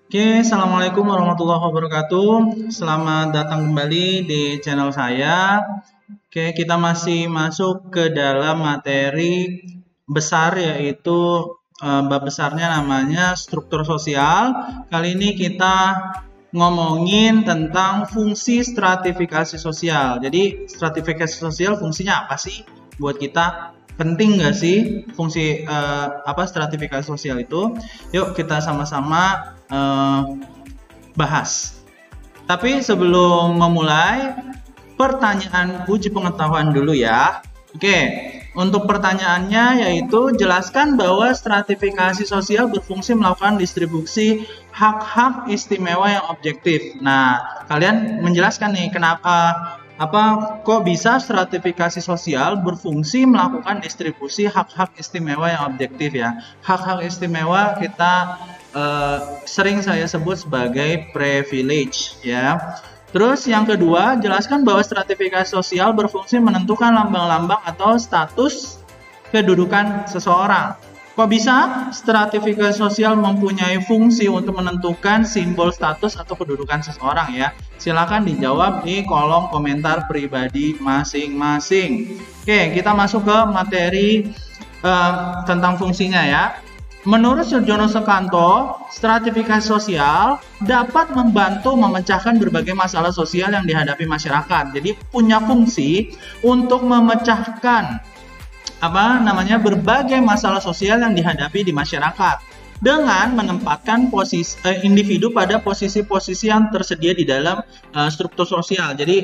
Oke, Assalamualaikum warahmatullahi wabarakatuh. Selamat datang kembali di channel saya. Oke, kita masih masuk ke dalam materi besar, yaitu bab besarnya namanya struktur sosial. Kali ini kita ngomongin tentang fungsi stratifikasi sosial. Jadi stratifikasi sosial fungsinya apa sih buat kita? Penting nggak sih fungsi stratifikasi sosial itu? Yuk kita sama-sama bahas. Tapi sebelum memulai, pertanyaan uji pengetahuan dulu ya. Oke, untuk pertanyaannya yaitu jelaskan bahwa stratifikasi sosial berfungsi melakukan distribusi hak-hak istimewa yang objektif. Nah, kalian menjelaskan nih kok bisa stratifikasi sosial berfungsi melakukan distribusi hak-hak istimewa yang objektif ya. Hak-hak istimewa kita sering saya sebut sebagai privilege ya. Terus yang kedua, jelaskan bahwa stratifikasi sosial berfungsi menentukan lambang-lambang atau status kedudukan seseorang. Kok bisa stratifikasi sosial mempunyai fungsi untuk menentukan simbol status atau kedudukan seseorang ya? Silakan dijawab di kolom komentar pribadi masing-masing. Oke, kita masuk ke materi tentang fungsinya ya. Menurut Surjono Sukanto, stratifikasi sosial dapat membantu memecahkan berbagai masalah sosial yang dihadapi masyarakat. Jadi punya fungsi untuk memecahkan berbagai masalah sosial yang dihadapi di masyarakat dengan menempatkan individu pada posisi-posisi yang tersedia di dalam struktur sosial. Jadi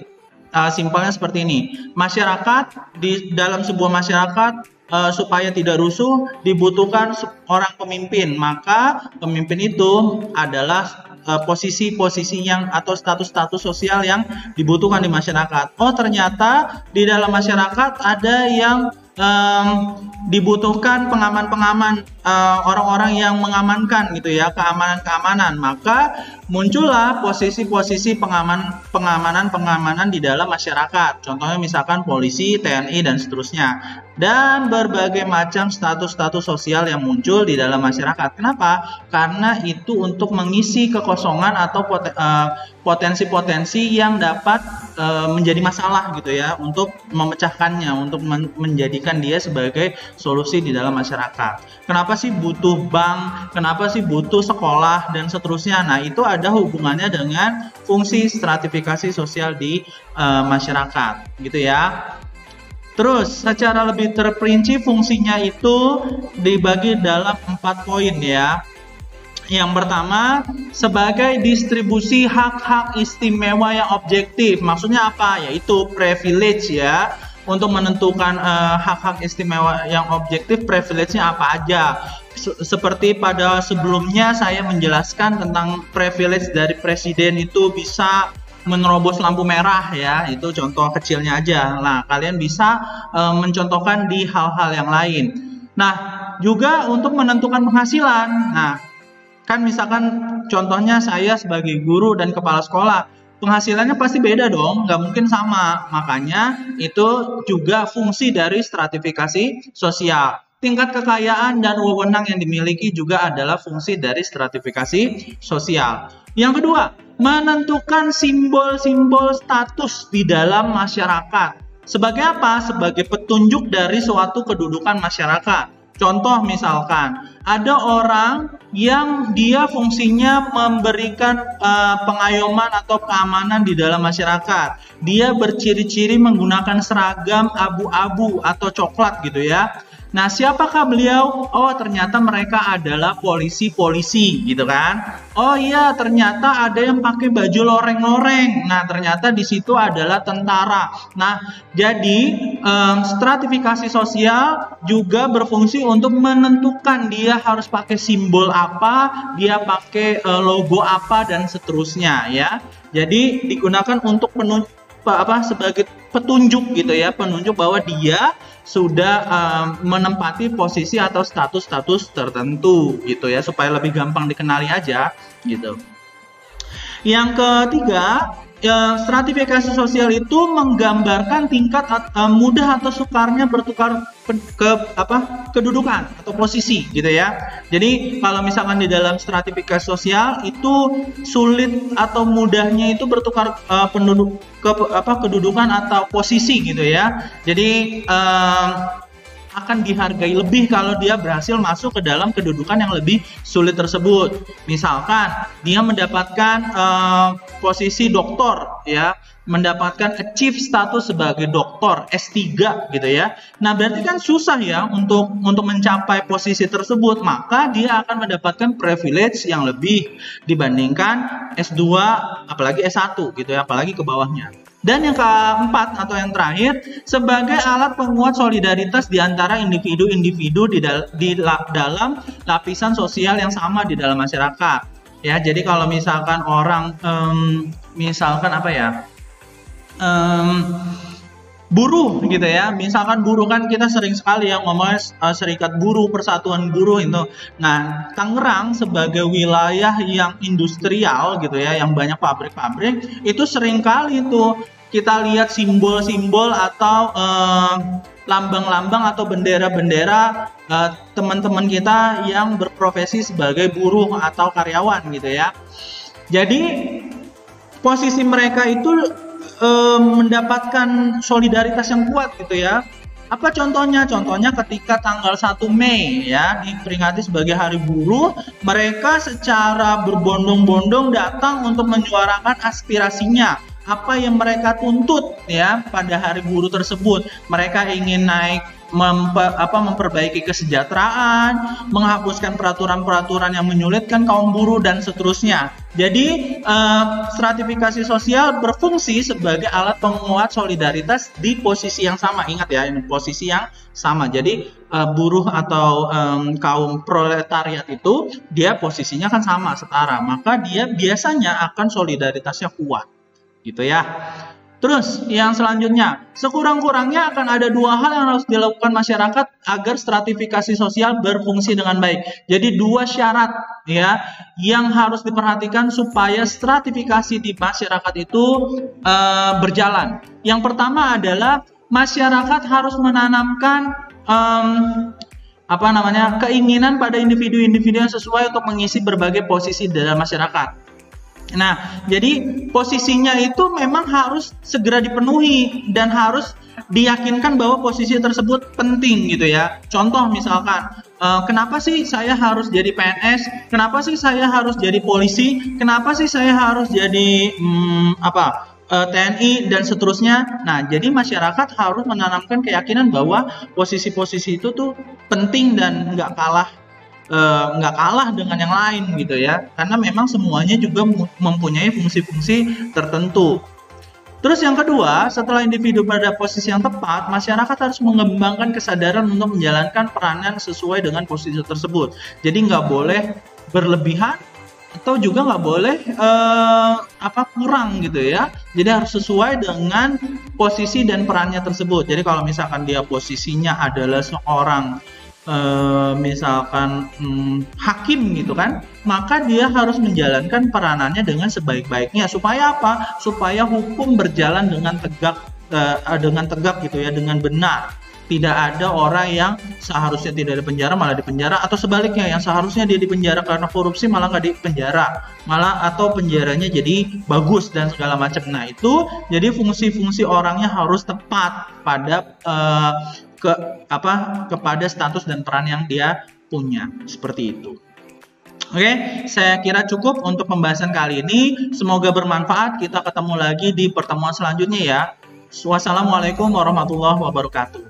simpelnya seperti ini. Masyarakat di dalam sebuah masyarakat supaya tidak rusuh dibutuhkan orang pemimpin. Maka pemimpin itu adalah posisi-posisi yang atau status-status sosial yang dibutuhkan di masyarakat. Oh, ternyata di dalam masyarakat ada yang dibutuhkan pengaman-pengaman, orang-orang yang mengamankan gitu ya, keamanan-keamanan. Maka muncullah posisi-posisi pengamanan di dalam masyarakat. Contohnya misalkan polisi, TNI dan seterusnya. Dan berbagai macam status-status sosial yang muncul di dalam masyarakat. Kenapa? Karena itu untuk mengisi kekosongan atau potensi-potensi yang dapat menjadi masalah gitu ya, untuk memecahkannya, untuk menjadikan dia sebagai solusi di dalam masyarakat. Kenapa sih butuh bank? Kenapa sih butuh sekolah dan seterusnya? Nah, itu ada hubungannya dengan fungsi stratifikasi sosial di masyarakat gitu ya. Terus secara lebih terperinci fungsinya itu dibagi dalam 4 poin ya. Yang pertama, sebagai distribusi hak-hak istimewa yang objektif. Maksudnya apa? Yaitu privilege ya. Untuk menentukan hak-hak istimewa yang objektif, privilege-nya apa aja. Seperti pada sebelumnya saya menjelaskan tentang privilege dari presiden itu bisa menerobos lampu merah ya, itu contoh kecilnya aja. Nah, kalian bisa mencontohkan di hal-hal yang lain. Nah, juga untuk menentukan penghasilan. Nah, kan misalkan contohnya saya sebagai guru dan kepala sekolah, penghasilannya pasti beda dong, nggak mungkin sama. Makanya itu juga fungsi dari stratifikasi sosial. Tingkat kekayaan dan wewenang yang dimiliki juga adalah fungsi dari stratifikasi sosial. Yang kedua, menentukan simbol-simbol status di dalam masyarakat. Sebagai apa? Sebagai petunjuk dari suatu kedudukan masyarakat. Contoh misalkan, ada orang yang dia fungsinya memberikan pengayoman atau keamanan di dalam masyarakat. Dia berciri-ciri menggunakan seragam abu-abu atau coklat gitu ya. Nah, siapakah beliau? Oh, ternyata mereka adalah polisi-polisi gitu kan. Oh iya, ternyata ada yang pakai baju loreng-loreng. Nah, ternyata di situ adalah tentara. Nah, jadi stratifikasi sosial juga berfungsi untuk menentukan dia harus pakai simbol apa, dia pakai logo apa dan seterusnya ya. Jadi digunakan untuk sebagai petunjuk gitu ya, penunjuk bahwa dia sudah menempati posisi atau status-status tertentu gitu ya, supaya lebih gampang dikenali aja gitu. Yang ketiga, stratifikasi sosial itu menggambarkan tingkat mudah atau sukarnya bertukar kedudukan atau posisi gitu ya. Jadi kalau misalkan di dalam stratifikasi sosial itu sulit atau mudahnya itu bertukar kedudukan atau posisi gitu ya. Jadi akan dihargai lebih kalau dia berhasil masuk ke dalam kedudukan yang lebih sulit tersebut. Misalkan dia mendapatkan posisi doktor ya, mendapatkan achieve status sebagai doktor S3 gitu ya. Nah, berarti kan susah ya untuk mencapai posisi tersebut, maka dia akan mendapatkan privilege yang lebih dibandingkan S2 apalagi S1 gitu ya, apalagi ke bawahnya. Dan yang keempat atau yang terakhir, sebagai alat penguat solidaritas di antara individu-individu di dalam lapisan sosial yang sama di dalam masyarakat. Ya, jadi kalau misalkan orang, misalkan apa ya, buruh gitu ya, misalkan buruh kan kita sering sekali yang ngomongin serikat buruh, persatuan buruh itu. Nah, Tangerang sebagai wilayah yang industrial gitu ya, yang banyak pabrik-pabrik, itu sering kali tuh kita lihat simbol-simbol atau lambang-lambang atau bendera-bendera teman-teman kita yang berprofesi sebagai buruh atau karyawan gitu ya. Jadi posisi mereka itu mendapatkan solidaritas yang kuat gitu ya. Apa contohnya? Contohnya ketika tanggal 1 Mei ya diperingati sebagai Hari Buruh, mereka secara berbondong-bondong datang untuk menyuarakan aspirasinya. Apa yang mereka tuntut ya pada Hari Buruh tersebut. Mereka ingin naik memperbaiki kesejahteraan, menghapuskan peraturan-peraturan yang menyulitkan kaum buruh dan seterusnya. Jadi stratifikasi sosial berfungsi sebagai alat penguat solidaritas di posisi yang sama. Ingat ya, ini posisi yang sama. Jadi buruh atau kaum proletariat itu dia posisinya kan sama, setara. Maka dia biasanya akan solidaritasnya kuat. Gitu ya. Terus yang selanjutnya, sekurang-kurangnya akan ada dua hal yang harus dilakukan masyarakat agar stratifikasi sosial berfungsi dengan baik. Jadi dua syarat ya yang harus diperhatikan supaya stratifikasi di masyarakat itu berjalan. Yang pertama adalah masyarakat harus menanamkan keinginan pada individu-individu yang sesuai untuk mengisi berbagai posisi dalam masyarakat. Nah, jadi posisinya itu memang harus segera dipenuhi dan harus diyakinkan bahwa posisi tersebut penting gitu ya. Contoh misalkan, kenapa sih saya harus jadi PNS? Kenapa sih saya harus jadi polisi? Kenapa sih saya harus jadi TNI dan seterusnya? Nah, jadi masyarakat harus menanamkan keyakinan bahwa posisi-posisi itu tuh penting dan nggak kalah dengan yang lain gitu ya, karena memang semuanya juga mempunyai fungsi-fungsi tertentu. Terus yang kedua, setelah individu pada posisi yang tepat, masyarakat harus mengembangkan kesadaran untuk menjalankan peranan sesuai dengan posisi tersebut. Jadi nggak boleh berlebihan atau juga nggak boleh kurang gitu ya. Jadi harus sesuai dengan posisi dan perannya tersebut. Jadi kalau misalkan dia posisinya adalah seorang misalkan hakim gitu kan, maka dia harus menjalankan peranannya dengan sebaik-baiknya. Supaya apa? Supaya hukum berjalan dengan tegak gitu ya, dengan benar. Tidak ada orang yang seharusnya tidak dipenjara malah dipenjara, atau sebaliknya yang seharusnya dia dipenjara karena korupsi malah nggak dipenjara, malah atau penjaranya jadi bagus dan segala macam. Nah itu jadi fungsi-fungsi orangnya harus tepat pada kepada status dan peran yang dia punya, seperti itu. Oke, saya kira cukup untuk pembahasan kali ini. Semoga bermanfaat. Kita ketemu lagi di pertemuan selanjutnya ya. Wassalamualaikum warahmatullahi wabarakatuh.